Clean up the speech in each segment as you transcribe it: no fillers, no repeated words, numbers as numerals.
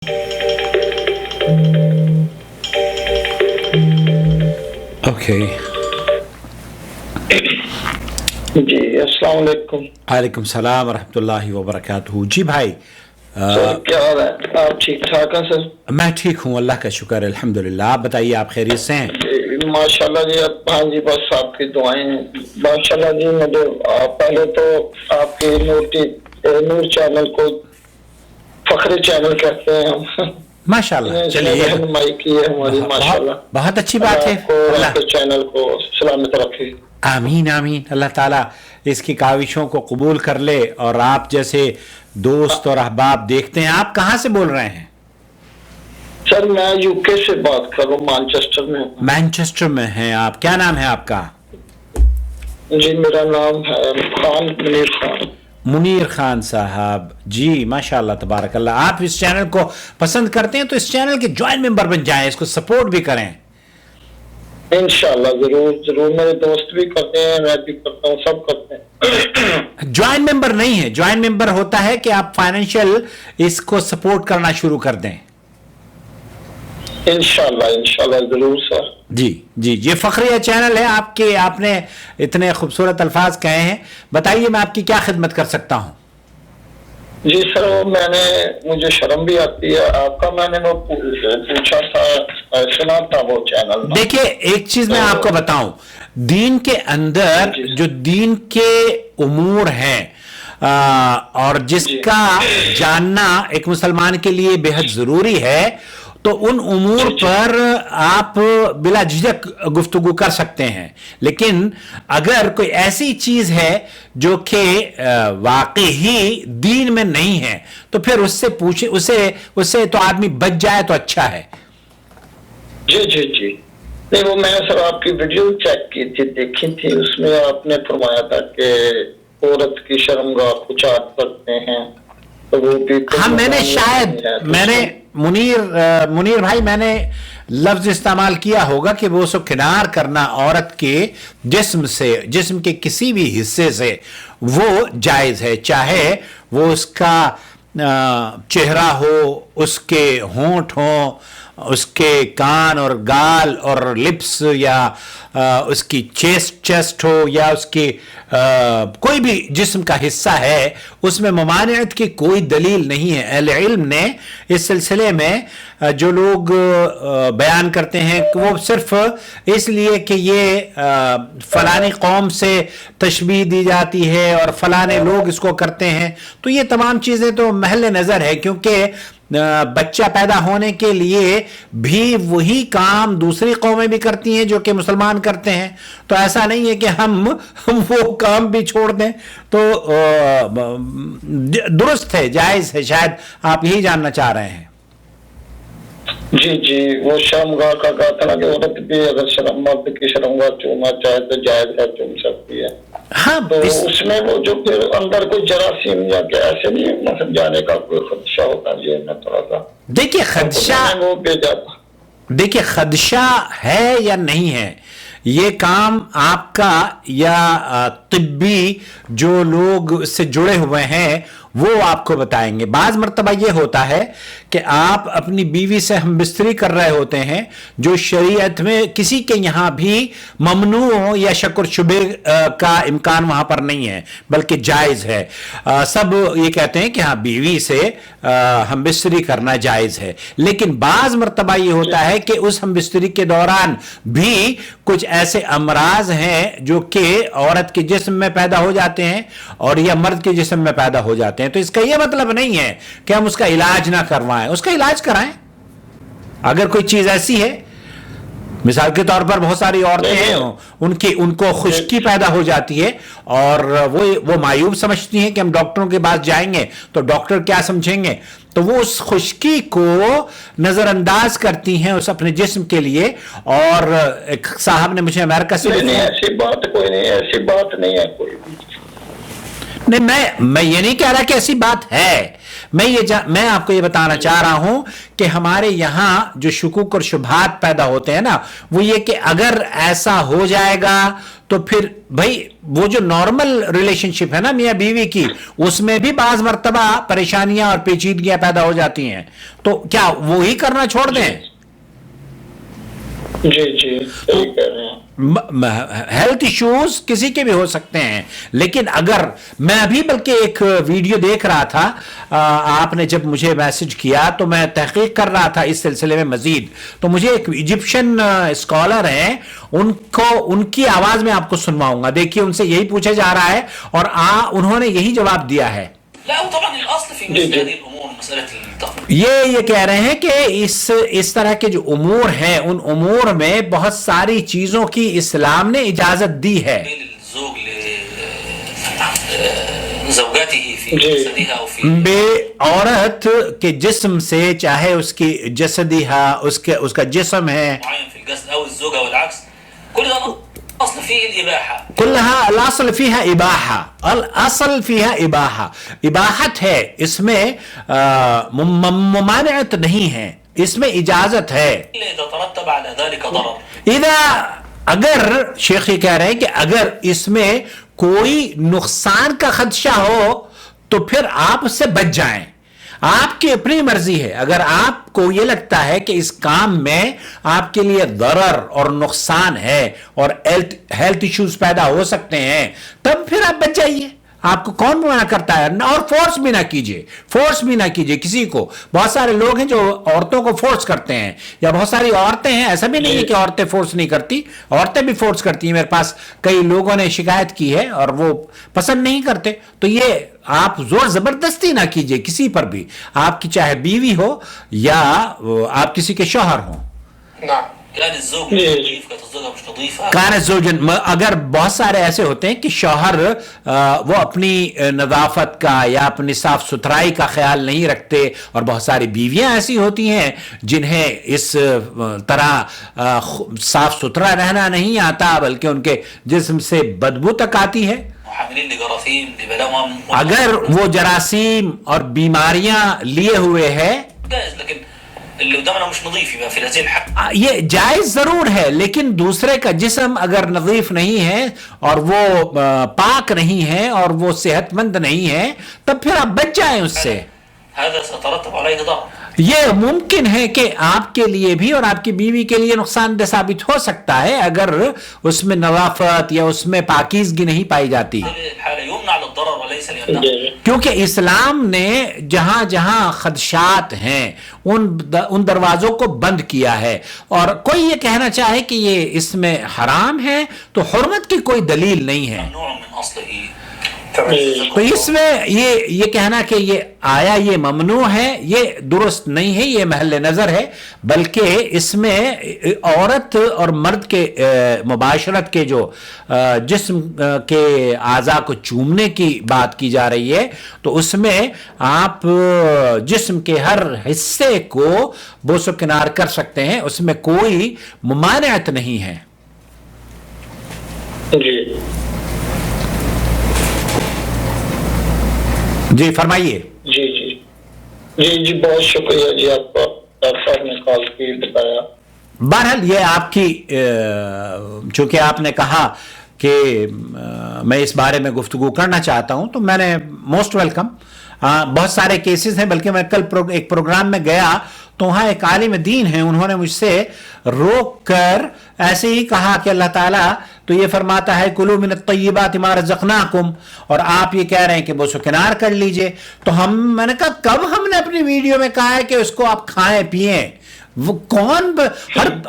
Okay جی السلام علیکم. وعلیکم السلام ورحمۃ اللہ وبرکاتہ. جی بھائی سر کیا حال ہے؟ آپ ٹھیک ٹھاک ہیں سر؟ میں ٹھیک ہوں، اللہ کا شکر ہے، الحمدللہ. آپ بتائیے، آپ خیریت سے ہیں؟ ماشاء اللہ جی. ہاں جی، بس آپ کی دعائیں ہیں ماشاء اللہ جی. مجھے پہلے تو آپ کے نور چینل کو فخر چینل کہتے ہیں ہم. ماشاء اللہ. چلیے، رہنمائی کی ہے ہماری ماشاء اللہ. بہت اچھی بات ہے. اللہ کے چینل کو سلامت رکھے. آمین آمین. اللہ تعالیٰ اس کی کاوشوں کو قبول کر لے. اور آپ جیسے دوست اور احباب دیکھتے ہیں. آپ کہاں سے بول رہے ہیں؟ سر میں یو کے سے بات کر رہا ہوں، مانچسٹر میں. مانچسٹر میں ہیں آپ؟ کیا نام ہے آپ کا؟ جی میرا نام ہے منیر خان. منیر خان صاحب. جی ماشاء اللہ تبارک اللہ. آپ اس چینل کو پسند کرتے ہیں تو اس چینل کے جوائنٹ ممبر بن جائیں، اس کو سپورٹ بھی کریں. انشاءاللہ ضرور ضرور. میرے دوست بھی کرتے ہیں، میں بھی کرتا ہوں، سب کرتے ہیں. جوائنٹ ممبر نہیں ہے. جوائنٹ ممبر ہوتا ہے کہ آپ فائنینشیل اس کو سپورٹ کرنا شروع کر دیں. انشاءاللہ ضرور سر. جی جی. یہ فخریہ چینل ہے آپ کے. آپ نے اتنے خوبصورت الفاظ کہے ہیں. بتائیے میں آپ کی کیا خدمت کر سکتا ہوں؟ جی سر، مجھے شرم بھی آتی ہے آپ کا. میں نے وہ پوچھا تھا، سنا تھا وہ چینل. دیکھیے ایک چیز میں آپ کو بتاؤں، دین کے اندر جو دین کے امور ہیں اور جس کا جاننا ایک مسلمان کے لیے بے حد ضروری ہے، تو ان امور پر آپ بلا جھجک گفتگو کر سکتے ہیں. لیکن اگر کوئی ایسی چیز ہے جو کہ واقعی دین میں نہیں ہے تو پھر اس سے پوچھے، اس سے تو آدمی بچ جائے تو اچھا ہے. جی جی جی. نہیں وہ میں سر آپ کی ویڈیو چیک کی تھی، دیکھی تھی. اس میں آپ نے فرمایا تھا کہ عورت کی شرمگاہ کو چاٹ کرتے ہیں تو وہ بھی. ہاں میں نے شاید منیر بھائی میں نے لفظ استعمال کیا ہوگا کہ وہ سو کنار کرنا عورت کے جسم سے، جسم کے کسی بھی حصے سے وہ جائز ہے، چاہے وہ اس کا چہرہ ہو، اس کے ہونٹ ہوں، اس کے کان اور گال اور لپس، یا اس کی چیسٹ ہو، یا اس کی کوئی بھی جسم کا حصہ ہے، اس میں ممانعت کی کوئی دلیل نہیں ہے. اہل علم نے اس سلسلے میں جو لوگ بیان کرتے ہیں کہ وہ صرف اس لیے کہ یہ فلانی قوم سے تشبیہ دی جاتی ہے اور فلانے لوگ اس کو کرتے ہیں، تو یہ تمام چیزیں تو محل نظر ہے. کیونکہ بچہ پیدا ہونے کے لیے بھی وہی کام دوسری قومیں بھی کرتی ہیں جو کہ مسلمان کرتے ہیں. تو ایسا نہیں ہے کہ ہم وہ کام بھی چھوڑ دیں. تو درست ہے، جائز ہے. شاید آپ یہی جاننا چاہ رہے ہیں. جی جی. وہ شرمگاہ کا کہا تھا کہ عورت بھی اگر مرد کی شرمگاہ چومنا چاہے تو جائز ہے، چوم سکتی ہے. ہاں تو اس میں وہ جو پھر اندر کوئی جراثیم یا کہ ایسے نہیں مثلا جانے کا کوئی خدشہ ہوتا ہے میں تھوڑا سا. دیکھیے خدشہ ہے یا نہیں ہے، یہ کام آپ کا یا طبی جو لوگ اس سے جڑے ہوئے ہیں وہ آپ کو بتائیں گے. بعض مرتبہ یہ ہوتا ہے کہ آپ اپنی بیوی سے ہم بستری کر رہے ہوتے ہیں جو شریعت میں کسی کے یہاں بھی ممنوع یا شک و شبہ کا امکان وہاں پر نہیں ہے، بلکہ جائز ہے. سب یہ کہتے ہیں کہ ہاں بیوی سے ہم بستری کرنا جائز ہے. لیکن بعض مرتبہ یہ ہوتا ہے کہ اس ہم بستری کے دوران بھی کچھ ایسے امراض ہیں جو کہ عورت کے جسم میں پیدا ہو جاتے ہیں اور یا مرد کے جسم میں پیدا ہو جاتے ہیں. تو اس کا یہ مطلب نہیں ہے کہ ہم اس کا علاج نہ کروائیں، اس کا علاج کرائیں. اگر کوئی چیز ایسی ہے، مثال کے طور پر بہت ساری عورتیں ہیں ان کو خشکی پیدا ہو جاتی ہے اور وہ معیوب سمجھتی ہیں کہ ہم ڈاکٹروں کے پاس جائیں گے تو ڈاکٹر کیا سمجھیں گے، تو وہ اس خشکی کو نظر انداز کرتی ہیں اس اپنے جسم کے لیے. اور ایک صاحب نے مجھے امریکہ سے ایسی بات کوئی نہیں، ایسی بات نہیں ہے کوئی. نہیں میں یہ نہیں کہہ رہا کہ ایسی بات ہے، میں آپ کو یہ بتانا چاہ رہا ہوں کہ ہمارے یہاں جو شکوک اور شبہات پیدا ہوتے ہیں نا، وہ یہ کہ اگر ایسا ہو جائے گا تو پھر بھائی وہ جو نارمل ریلیشن شپ ہے نا میاں بیوی کی، اس میں بھی بعض مرتبہ پریشانیاں اور پیچیدگیاں پیدا ہو جاتی ہیں، تو کیا وہی کرنا چھوڑ دیں؟ جی جی صحیح کہہ رہے ہیں. ہیلتھ ایشوز کسی کے بھی ہو سکتے ہیں، لیکن اگر میں ابھی بلکہ ایک ویڈیو دیکھ رہا تھا، آپ نے جب مجھے میسج کیا تو میں تحقیق کر رہا تھا اس سلسلے میں مزید، تو مجھے ایک ایجپشن اسکالر ہیں، ان کی آواز میں آپ کو سنواؤں گا. دیکھیے ان سے یہی پوچھا جا رہا ہے اور انہوں نے یہی جواب دیا ہے. یہ کہہ رہے ہیں کہ اس طرح کے جو امور ہیں، ان امور میں بہت ساری چیزوں کی اسلام نے اجازت دی ہے. بے عورت کے جسم سے، چاہے اس کی جسدیہ، اس کا جسم ہے، کلها الاصل فيها اباحہ، الاصل فيها اباحہ، اباحت ہے، اس میں ممانعت نہیں ہے، اس میں اجازت ہے. اگر شیخ یہ کہہ رہے ہیں کہ اگر اس میں کوئی نقصان کا خدشہ ہو تو پھر آپ اس سے بچ جائیں، آپ کی اپنی مرضی ہے. اگر آپ کو یہ لگتا ہے کہ اس کام میں آپ کے لیے ضرر اور نقصان ہے اور ہیلتھ ایشوز پیدا ہو سکتے ہیں، تب پھر آپ بچ جائیے. آپ کو کون منع کرتا ہے؟ اور فورس بھی نہ کیجیے کسی کو. بہت سارے لوگ ہیں جو عورتوں کو فورس کرتے ہیں، یا بہت ساری عورتیں ہیں، ایسا بھی نہیں ہے کہ عورتیں فورس نہیں کرتی، عورتیں بھی فورس کرتی ہیں. میرے پاس کئی لوگوں نے شکایت کی ہے اور وہ پسند نہیں کرتے. تو یہ آپ زور زبردستی نہ کیجیے کسی پر بھی، آپ کی چاہے بیوی ہو یا آپ کسی کے شوہر ہوں. کان الزوجن، اگر بہت سارے ایسے ہوتے ہیں کہ شوہر وہ اپنی نظافت کا یا اپنی صاف ستھرائی کا خیال نہیں رکھتے، اور بہت ساری بیویاں ایسی ہوتی ہیں جنہیں اس طرح صاف ستھرا رہنا نہیں آتا، بلکہ ان کے جسم سے بدبو تک آتی ہے. اگر وہ جراثیم اور بیماریاں لیے ہوئے ہے، یہ جائز ضرور ہے، لیکن دوسرے کا جسم اگر نظیف نہیں ہے اور وہ پاک نہیں ہے اور وہ صحت مند نہیں ہے، تب پھر آپ بچ جائیں اس سے. یہ ممکن ہے کہ آپ کے لیے بھی اور آپ کی بیوی کے لیے نقصان دہ ثابت ہو سکتا ہے اگر اس میں نظافت یا اس میں پاکیزگی نہیں پائی جاتی، کیونکہ اسلام نے جہاں جہاں خدشات ہیں ان دروازوں کو بند کیا ہے. اور کوئی یہ کہنا چاہے کہ یہ اس میں حرام ہے تو حرمت کی کوئی دلیل نہیں ہے. تو اس میں یہ کہنا کہ یہ آیا یہ ممنوع ہے، یہ درست نہیں ہے، یہ محل نظر ہے. بلکہ اس میں عورت اور مرد کے مباشرت کے جو جسم کے اعضاء کو چومنے کی بات کی جا رہی ہے، تو اس میں آپ جسم کے ہر حصے کو بوس و کنار کر سکتے ہیں، اس میں کوئی ممانعت نہیں ہے. جی فرمائیے. جی بہت شکریہ جی آپ کا، ڈاکٹر صاحب نے کال کی بتایا. بہرحال یہ آپ کی چونکہ آپ نے کہا کہ میں اس بارے میں گفتگو کرنا چاہتا ہوں، تو میں نے موسٹ ویلکم. بہت سارے کیسز ہیں، بلکہ میں کل ایک پروگرام میں گیا تو وہاں ایک عالم دین ہیں، انہوں نے مجھ سے روک کر ایسے ہی کہا کہ اللہ تعالیٰ تو یہ فرماتا ہے کلوا من الطیبات ما رزقناکم، اور آپ یہ کہہ رہے ہیں کہ بوس و کنار کر لیجئے. تو میں نے کہا کب ہم نے اپنی ویڈیو میں کہا ہے کہ اس کو آپ کھائیں پیئیں؟ وہ کون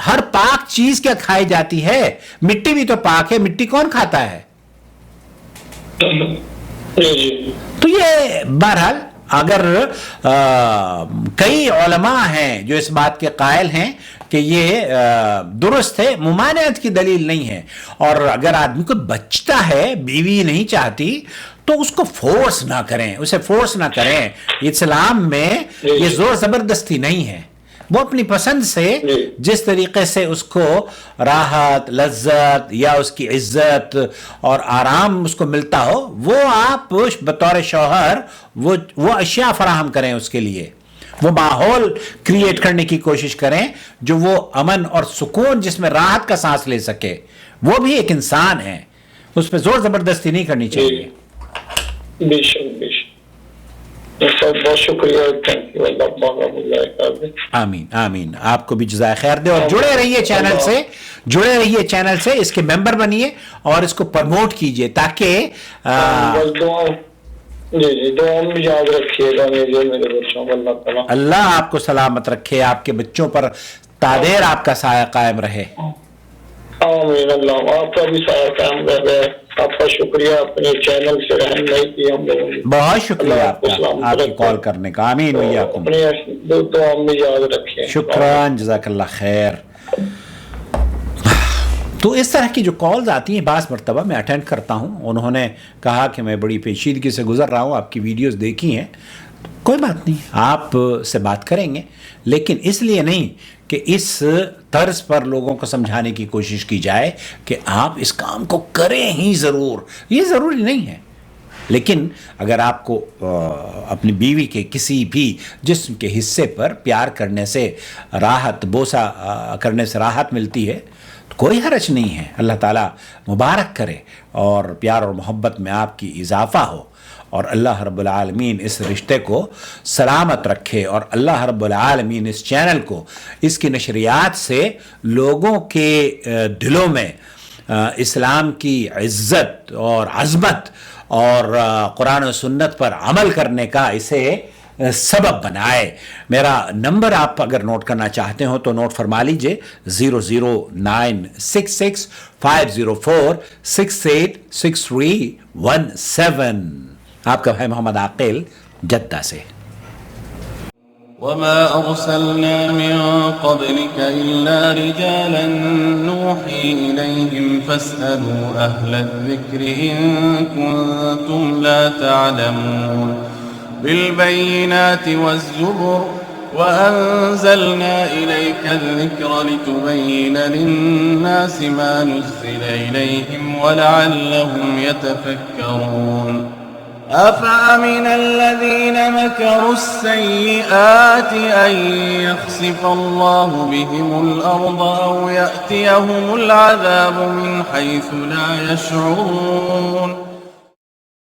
ہر پاک چیز کیا کھائی جاتی ہے؟ مٹی بھی تو پاک ہے، مٹی کون کھاتا ہے؟ تو یہ بہرحال اگر کئی علماء ہیں جو اس بات کے قائل ہیں کہ یہ درست ہے، ممانعت کی دلیل نہیں ہے. اور اگر آدمی کو بچتا ہے، بیوی نہیں چاہتی، تو اس کو فورس نہ کریں، اسے فورس نہ کریں. اسلام میں یہ زور زبردستی نہیں ہے. وہ اپنی پسند سے جس طریقے سے اس کو راحت لذت یا اس کی عزت اور آرام اس کو ملتا ہو وہ آپ بطور شوہر وہ اشیاء فراہم کریں اس کے لیے, وہ ماحول کریٹ کرنے کی کوشش کریں جو وہ امن اور سکون جس میں راحت کا سانس لے سکے. وہ بھی ایک انسان ہے, اس پہ زور زبردستی نہیں کرنی چاہیے. بے شک بے شک, بہت شکریہ, تھینک یو, اللہ آمین آمین. آپ کو بھی جزائے خیر دے, اور جڑے رہیے چینل سے, اس کے ممبر بنیے اور اس کو پروموٹ کیجئے تاکہ جی دعا میں یاد رکھیے گا میرے بچوں کو, اللہ تعالیٰ اللہ آپ کو سلامت رکھے, آپ کے بچوں پر تادیر آپ کا سایہ قائم رہے. آمین. اللہ آپ کا بھی سایہ قائم رہے. آپ کا شکریہ اپنے چینل سے رہنمائی کی ہم لوگوں نے. بہت شکریہ آپ کی کال کرنے کا. آمین ویاکم. اپنے دعا میں یاد رکھیں. شکران, جزاک اللہ خیر. تو اس طرح کی جو کالز آتی ہیں بعض مرتبہ میں اٹینڈ کرتا ہوں. انہوں نے کہا کہ میں بڑی پیچیدگی سے گزر رہا ہوں, آپ کی ویڈیوز دیکھی ہیں, کوئی بات نہیں, آپ سے بات کریں گے, لیکن اس لیے نہیں کہ اس طرز پر لوگوں کو سمجھانے کی کوشش کی جائے کہ آپ اس کام کو کریں ہی ضرور. یہ ضروری نہیں ہے, لیکن اگر آپ کو اپنی بیوی کے کسی بھی جسم کے حصے پر پیار کرنے سے راحت, بوسہ کرنے سے راحت ملتی ہے تو کوئی حرج نہیں ہے. اللہ تعالیٰ مبارک کرے اور پیار اور محبت میں آپ کی اضافہ ہو, اور اللہ رب العالمین اس رشتے کو سلامت رکھے, اور اللہ رب العالمین اس چینل کو, اس کی نشریات سے لوگوں کے دلوں میں اسلام کی عزت اور عظمت اور قرآن و سنت پر عمل کرنے کا اسے سبب بنائے. میرا نمبر آپ اگر نوٹ کرنا چاہتے ہو تو نوٹ فرما لیجئے, 0096650486317. آپ کا بھائی محمد عاقل جدہ سے. وما أرسلنا من قبلك إلا رجالا نوحي إليهم فاسألوا أهل الذكر إن كنتم لا تعلمون. بالبينات والزبر وأنزلنا إليك الذكر لتبين للناس ما نزل إليهم ولعلهم يتفكرون. أفأمن الذين مكروا السيئات أن يخسف الله بهم الأرض أو يأتيهم العذاب من حيث لا يشعرون.